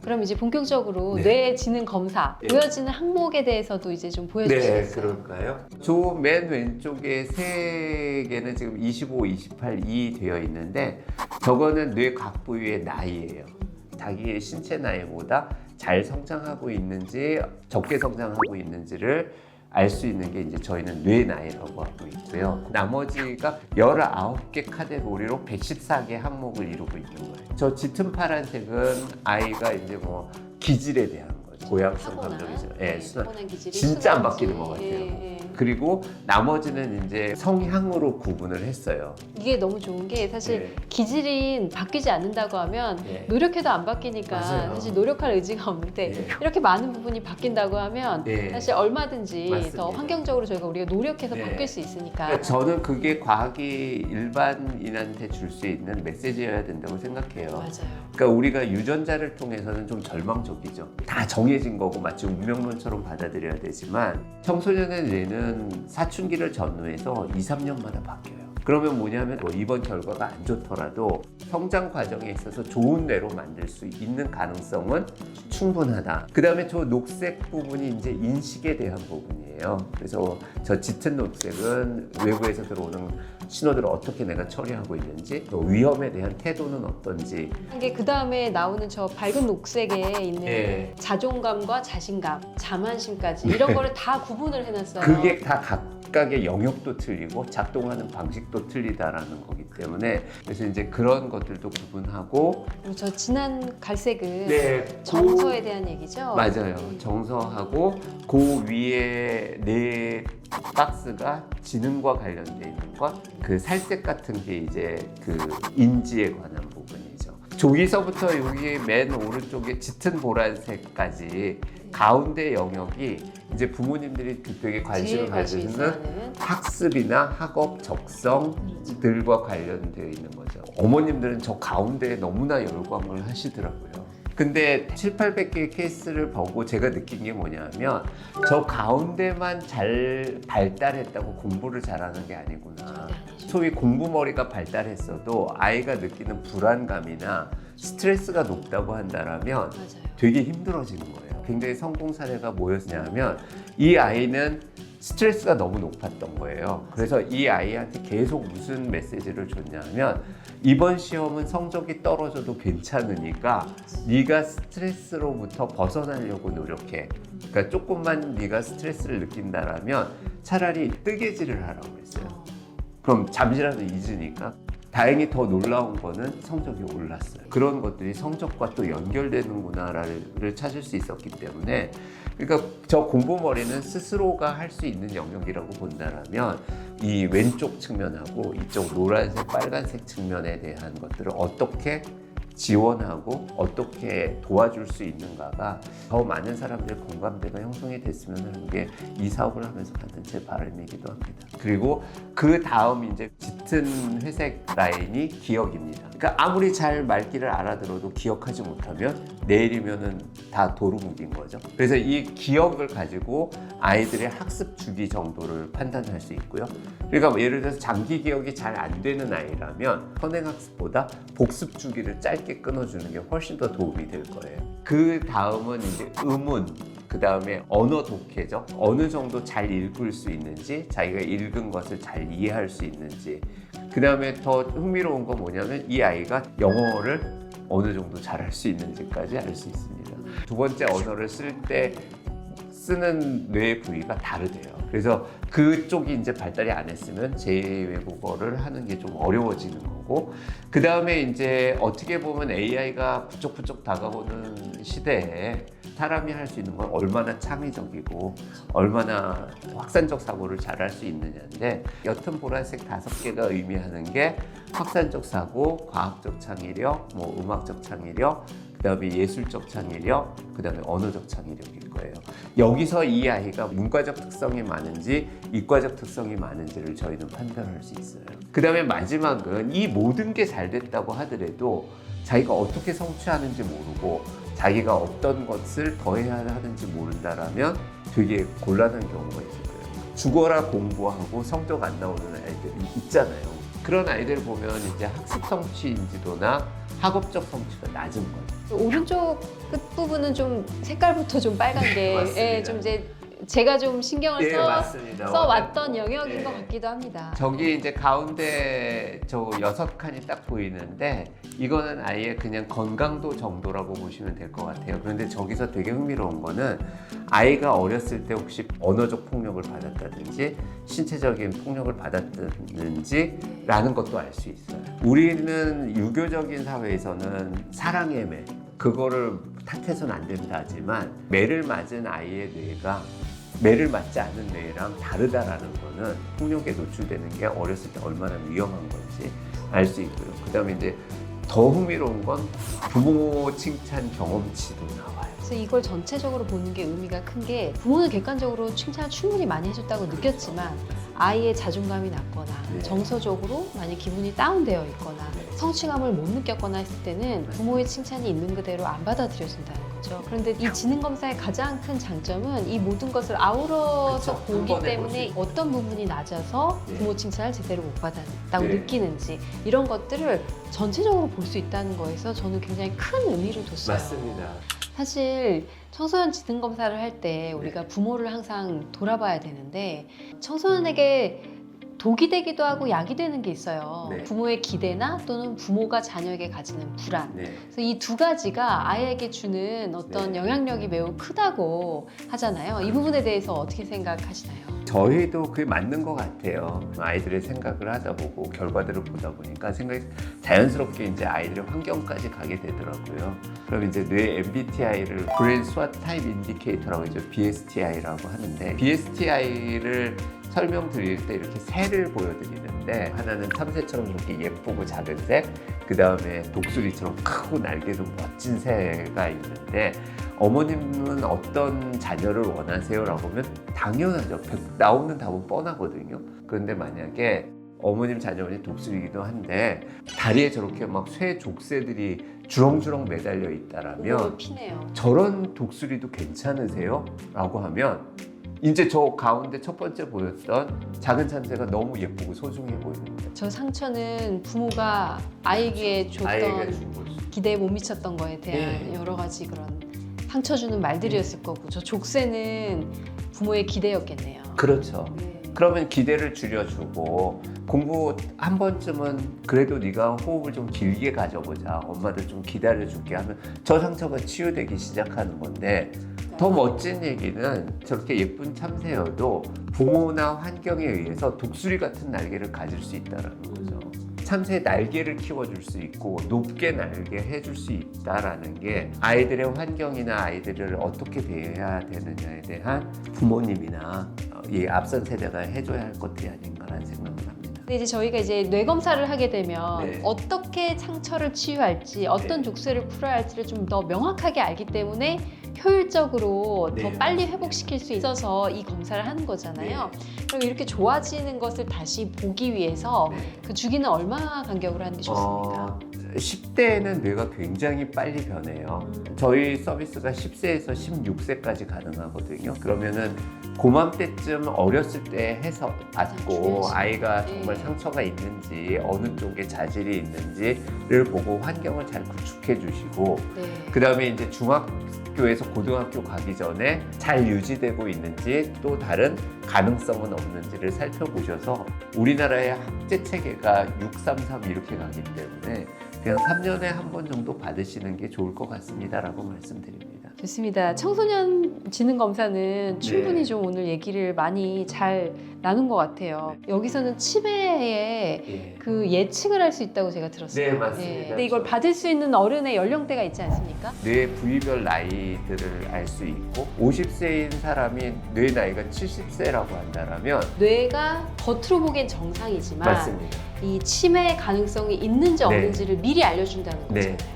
그럼 이제 본격적으로 네. 뇌 지능 검사, 네. 보여지는 항목에 대해서도 이제 좀 네, 보여주시겠어요? 그럴까요? 저 맨 왼쪽에 세 개는 지금 25, 28, 2 되어 있는데 저거는 뇌 각 부위의 나이예요. 자기의 신체 나이보다 잘 성장하고 있는지 적게 성장하고 있는지를 알 수 있는 게 이제 저희는 뇌 나이라고 하고 있고요. 나머지가 19개 카테고리로 114개 항목을 이루고 있는 거예요. 저 짙은 파란색은 아이가 이제 뭐 기질에 대한 거죠. 고양성 감정이죠. 예, 순환. 타고난 기질이 진짜 안 순한지. 바뀌는 것 같아요. 예, 예. 그리고 나머지는 이제 성향으로 구분을 했어요. 이게 너무 좋은 게 사실 네. 기질이 바뀌지 않는다고 하면 네. 노력해도 안 바뀌니까 맞아요. 사실 노력할 의지가 없는데 네. 이렇게 많은 부분이 바뀐다고 하면 네. 사실 얼마든지 맞습니다. 더 환경적으로 저희가 우리가 노력해서 네. 바뀔 수 있으니까. 그러니까 저는 그게 과학이 일반인한테 줄 수 있는 메시지여야 된다고 생각해요. 맞아요. 그러니까 우리가 유전자를 통해서는 좀 절망적이죠. 다 정해진 거고 마치 운명론처럼 받아들여야 되지만 청소년의 뇌는 사춘기를 전후해서 2, 3년마다 바뀌어요. 그러면 뭐냐면 뭐 이번 결과가 안 좋더라도 성장 과정에 있어서 좋은 뇌로 만들 수 있는 가능성은 충분하다. 그 다음에 저 녹색 부분이 이제 인식에 대한 부분이에요. 그래서 저 짙은 녹색은 외부에서 들어오는 신호들을 어떻게 내가 처리하고 있는지, 또 위험에 대한 태도는 어떤지. 이게 그 다음에 나오는 저 밝은 녹색에 있는 예. 자존감과 자신감, 자만심까지 이런 거를 다 구분을 해놨어요. 그게 다 각각의 영역도 틀리고 작동하는 방식도 틀리다라는 거기 때문에 그래서 이제 그런 것들도 구분하고. 그리고 저 진한 갈색은 네, 정서에 대한 얘기죠. 맞아요. 정서하고 그 위에 네 박스가 지능과 관련돼 있는 것, 그 살색 같은 게 이제 그 인지에 관한 부분이죠. 저기서부터 여기 맨 오른쪽에 짙은 보라색까지 가운데 영역이 이제 부모님들이 되게 관심을 제일 관심 가지는 있어하는 학습이나 학업 적성들과 관련되어 있는 거죠. 어머님들은 저 가운데에 너무나 열광을 하시더라고요. 근데 7, 800개의 케이스를 보고 제가 느낀 게 뭐냐면 저 가운데만 잘 발달했다고 공부를 잘하는 게 아니구나. 소위 공부머리가 발달했어도 아이가 느끼는 불안감이나 스트레스가 높다고 한다면 맞아요. 되게 힘들어지는 거예요. 굉장히 성공 사례가 뭐였냐면 이 아이는 스트레스가 너무 높았던 거예요. 그래서 이 아이한테 계속 무슨 메시지를 줬냐면 이번 시험은 성적이 떨어져도 괜찮으니까 네가 스트레스로부터 벗어나려고 노력해. 그러니까 조금만 네가 스트레스를 느낀다라면 차라리 뜨개질을 하라고 했어요. 그럼 잠시라도 잊으니까. 다행히 더 놀라운 거는 성적이 올랐어요. 그런 것들이 성적과 또 연결되는구나를 찾을 수 있었기 때문에, 그러니까 저 공부머리는 스스로가 할 수 있는 영역이라고 본다라면 이 왼쪽 측면하고 이쪽 노란색, 빨간색 측면에 대한 것들을 어떻게 지원하고 어떻게 도와줄 수 있는가가 더 많은 사람들의 공감대가 형성이 됐으면 하는 게 이 사업을 하면서 갖는 제 바람이기도 합니다. 그리고 그 다음 이제 짙은 회색 라인이 기억입니다. 그러니까 아무리 잘 말귀를 알아들어도 기억하지 못하면 내일이면은 다 도루묵인 거죠. 그래서 이 기억을 가지고 아이들의 학습 주기 정도를 판단할 수 있고요. 그러니까 뭐 예를 들어서 장기 기억이 잘 안 되는 아이라면 선행학습보다 복습 주기를 짧게 끊어주는 게 훨씬 더 도움이 될 거예요. 그 다음은 이제 의문, 그 다음에 언어 독해죠. 어느 정도 잘 읽을 수 있는지, 자기가 읽은 것을 잘 이해할 수 있는지. 그 다음에 더 흥미로운 건 뭐냐면 이 아이가 영어를 어느 정도 잘할 수 있는지까지 알 수 있습니다. 두 번째 언어를 쓸 때 쓰는 뇌 부위가 다르대요. 그래서 그쪽이 이제 발달이 안 했으면 제2외국어를 하는 게 좀 어려워지는 거고, 그 다음에 이제 어떻게 보면 AI가 부쩍부쩍 다가오는 시대에 사람이 할 수 있는 건 얼마나 창의적이고 얼마나 확산적 사고를 잘할 수 있느냐인데, 옅은 보라색 5개가 의미하는 게 확산적 사고, 과학적 창의력, 뭐 음악적 창의력, 그 다음에 예술적 창의력, 그 다음에 언어적 창의력일 거예요. 여기서 이 아이가 문과적 특성이 많은지 이과적 특성이 많은지를 저희는 판단할 수 있어요. 그 다음에 마지막은 이 모든 게 잘 됐다고 하더라도 자기가 어떻게 성취하는지 모르고 자기가 어떤 것을 더 해야 하는지 모른다라면 되게 곤란한 경우가 있을 거예요. 죽어라 공부하고 성적 안 나오는 아이들이 있잖아요. 그런 아이들 보면 이제 학습 성취 인지도나 학업적 성취가 낮은 거예요. 오른쪽 끝 부분은 좀 색깔부터 좀 빨간 게 맞습니다. 예, 좀 이제 제가 좀 신경을 맞습니다. 써왔던 영역인 네. 것 같기도 합니다. 저기 이제 가운데 저 6칸이 딱 보이는데 이거는 아예 그냥 건강도 정도라고 보시면 될 것 같아요. 그런데 저기서 되게 흥미로운 거는 아이가 어렸을 때 혹시 언어적 폭력을 받았다든지 신체적인 폭력을 받았는지 라는 것도 알 수 있어요. 우리는 유교적인 사회에서는 사랑의 매 그거를 탓해서는 안 된다 하지만 매를 맞은 아이의 뇌가 매를 맞지 않은 뇌랑 다르다라는 거는 폭력에 노출되는 게 어렸을 때 얼마나 위험한 건지 알 수 있고요. 그 다음에 이제 더 흥미로운 건 부모 칭찬 경험치도 나와요. 그래서 이걸 전체적으로 보는 게 의미가 큰 게 부모는 객관적으로 칭찬을 충분히 많이 해줬다고 느꼈지만 아이의 자존감이 낮거나 네. 정서적으로 많이 기분이 다운되어 있거나 네. 성취감을 못 느꼈거나 했을 때는 부모의 칭찬이 있는 그대로 안 받아들여진다는 거죠. 그런데 이 지능검사의 가장 큰 장점은 이 모든 것을 아우러서 그쵸. 한 보기 번에 때문에 볼 어떤 부분이 낮아서 네. 부모 칭찬을 제대로 못 받았다고 네. 느끼는지 이런 것들을 전체적으로 볼 수 있다는 거에서 저는 굉장히 큰 의미를 뒀어요. 맞습니다. 사실 청소년 지능 검사를 할 때 우리가 네. 부모를 항상 돌아봐야 되는데 청소년에게 독이 되기도 하고 약이 되는 게 있어요. 네. 부모의 기대나 또는 부모가 자녀에게 가지는 불안. 네. 그래서 이 두 가지가 아이에게 주는 어떤 네. 영향력이 매우 크다고 하잖아요. 이 부분에 대해서 어떻게 생각하시나요? 저희도 그게 맞는 것 같아요. 아이들의 생각을 하다 보고 결과들을 보다 보니까 생각이 자연스럽게 이제 아이들의 환경까지 가게 되더라고요. 그럼 이제 뇌 MBTI를 브레인 스왓 타입 인디케이터라고 하죠. BSTI라고 하는데 BSTI를 설명드릴 때 이렇게 새를 보여드리는데 하나는 참새처럼 이렇게 예쁘고 작은 새, 그 다음에 독수리처럼 크고 날개도 멋진 새가 있는데 어머님은 어떤 자녀를 원하세요? 라고 하면 당연하죠. 나오는 답은 뻔하거든요. 그런데 만약에 어머님 자녀분이 독수리이기도 한데 다리에 저렇게 막 쇠 족새들이 주렁주렁 매달려 있다라면 피네요. 저런 독수리도 괜찮으세요? 라고 하면 이제 저 가운데 첫 번째 보였던 작은 참새가 너무 예쁘고 소중해 보이는 거예요. 저 상처는 부모가 아이에게 줬던 아이가 준 거죠. 기대에 못 미쳤던 거에 대한 네. 여러 가지 그런 상처 주는 말들이었을 거고 저 족쇄는 부모의 기대였겠네요. 그렇죠. 네. 그러면 기대를 줄여주고 공부 한 번쯤은 그래도 네가 호흡을 좀 길게 가져보자. 엄마들 좀 기다려줄게 하면 저 상처가 치유되기 시작하는 건데 더 멋진 얘기는 저렇게 예쁜 참새여도 부모나 환경에 의해서 독수리 같은 날개를 가질 수 있다는 거죠. 참새의 날개를 키워줄 수 있고 높게 날게 해줄 수 있다라는 게 아이들의 환경이나 아이들을 어떻게 대해야 되느냐에 대한 부모님이나 이 앞선 세대가 해줘야 할 것들이 아닌가라는 생각을 합니다. 근데 이제 저희가 이제 뇌 검사를 하게 되면 네. 어떻게 상처를 치유할지 어떤 네. 족쇄를 풀어야 할지를 좀 더 명확하게 알기 때문에 효율적으로 네. 더 빨리 회복시킬 수 있어서 이 검사를 하는 거잖아요. 그럼 이렇게 좋아지는 것을 다시 보기 위해서 네. 그 주기는 얼마 간격으로 하는 게 좋습니까? 10대에는 뇌가 굉장히 빨리 변해요. 저희 서비스가 10세에서 16세까지 가능하거든요. 그러면은 고맘때쯤 어렸을 때 해서 받고 중요하지. 아이가 네. 정말 상처가 있는지 어느 쪽에 자질이 있는지를 보고 환경을 잘 구축해 주시고 네. 그 다음에 이제 중학교에서 고등학교 가기 전에 잘 유지되고 있는지 또 다른 가능성은 없는지를 살펴보셔서 우리나라의 학제 체계가 633 이렇게 가기 때문에 그냥 3년에 한 번 정도 받으시는 게 좋을 것 같습니다라고 말씀드립니다. 좋습니다. 청소년 지능 검사는 충분히 네. 좀 오늘 얘기를 많이 잘 나눈 것 같아요. 여기서는 치매에 예. 그 예측을 할 수 있다고 제가 들었어요. 네, 맞습니다. 근데 이걸 받을 수 있는 어른의 연령대가 있지 않습니까? 뇌 부위별 나이들을 알 수 있고 50세인 사람이 뇌 나이가 70세라고 한다면 뇌가 겉으로 보기엔 정상이지만 맞습니다. 이 치매 가능성이 있는지 네. 없는지를 미리 알려준다는 네. 거잖아요.